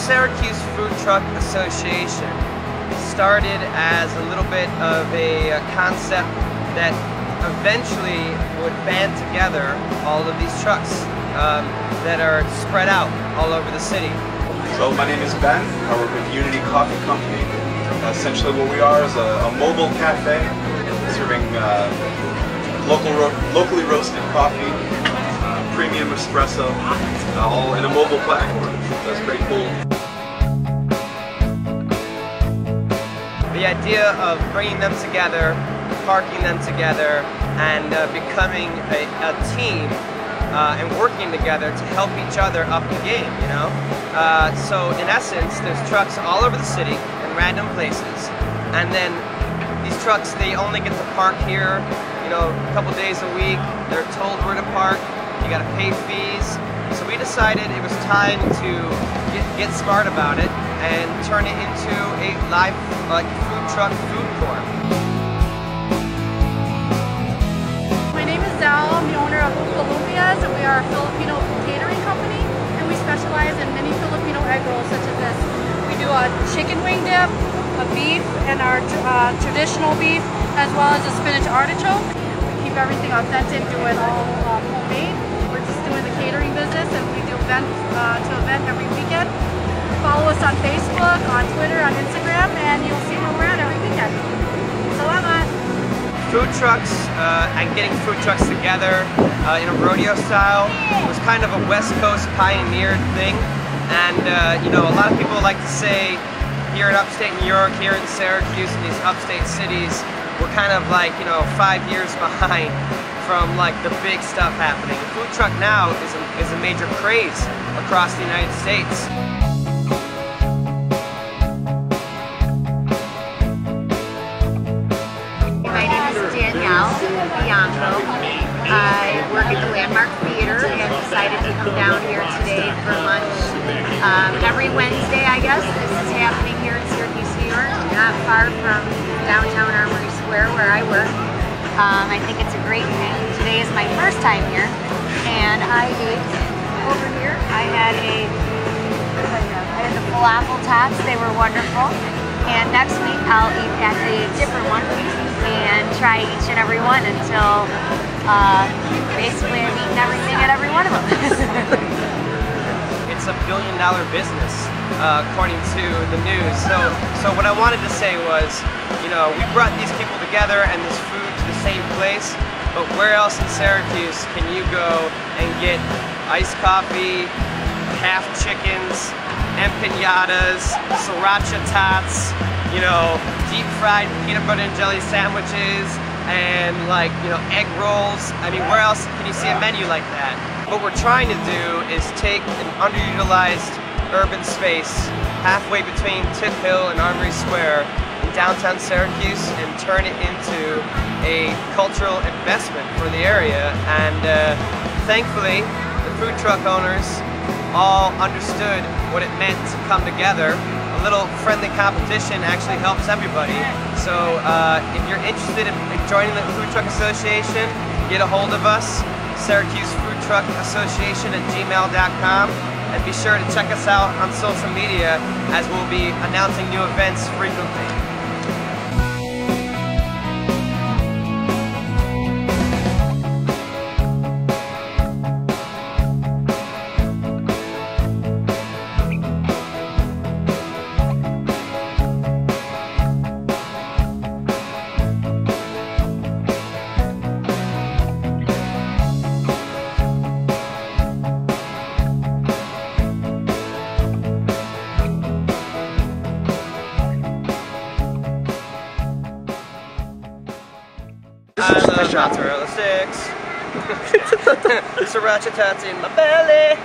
Syracuse Food Truck Association started as a little bit of a concept that eventually would band together all of these trucks that are spread out all over the city. So my name is Ben. I work with Unity Coffee Company. Essentially what we are is a mobile cafe serving locally roasted coffee, premium espresso, all in a mobile platform. That's pretty cool. The idea of bringing them together, parking them together, and becoming a team and working together to help each other up the game, you know? So in essence, there's trucks all over the city in random places, and then these trucks, they only get to park here, you know, a couple days a week. They're told where to park. You gotta pay fees. So we decided it was time to get smart about it and turn it into a live food truck food court. My name is Dal. I'm the owner of Columbia's, and we are a Filipino catering company, and we specialize in many Filipino egg rolls such as this. We do a chicken wing dip, a beef, and our traditional beef, as well as a spinach artichoke. We keep everything authentic, do it all homemade. We're just doing the catering business, and we do event to event every weekend. Follow us on Facebook, on Twitter, on Instagram, and you'll see where we're at every weekend. Salamat! Food trucks and getting food trucks together in a rodeo style was kind of a West Coast pioneered thing, and you know, a lot of people like to say here in upstate New York, here in Syracuse, in these upstate cities, we're kind of like, you know, 5 years behind from like the big stuff happening. Food truck now is a major craze across the United States. I work at the Landmark Theater and decided to come down here today for lunch. Every Wednesday, I guess. This is happening here in Syracuse, New York, not far from downtown Armory Square where I work. I think it's a great thing. Today is my first time here, and I ate over here. I had the falafel tots. They were wonderful. And next week I'll eat at a different one and try each and every one until basically I'm eating everything at every one of them. It's a billion-dollar business, according to the news. So what I wanted to say was, you know, we brought these people together and this food to the same place, but where else in Syracuse can you go and get iced coffee, half chickens, empanadas, sriracha tots, you know, deep fried peanut butter and jelly sandwiches, and like, you know, egg rolls. I mean, where else can you see a menu like that? What we're trying to do is take an underutilized urban space halfway between Tip Hill and Armory Square in downtown Syracuse and turn it into a cultural investment for the area. And thankfully, the food truck owners all understood what it meant to come together. A little friendly competition actually helps everybody. So if you're interested in joining the Food Truck Association, get a hold of us, Syracuse Food Truck Association at gmail.com, and be sure to check us out on social media as we'll be announcing new events frequently. I love mozzarella sticks. Sriracha tots in my belly.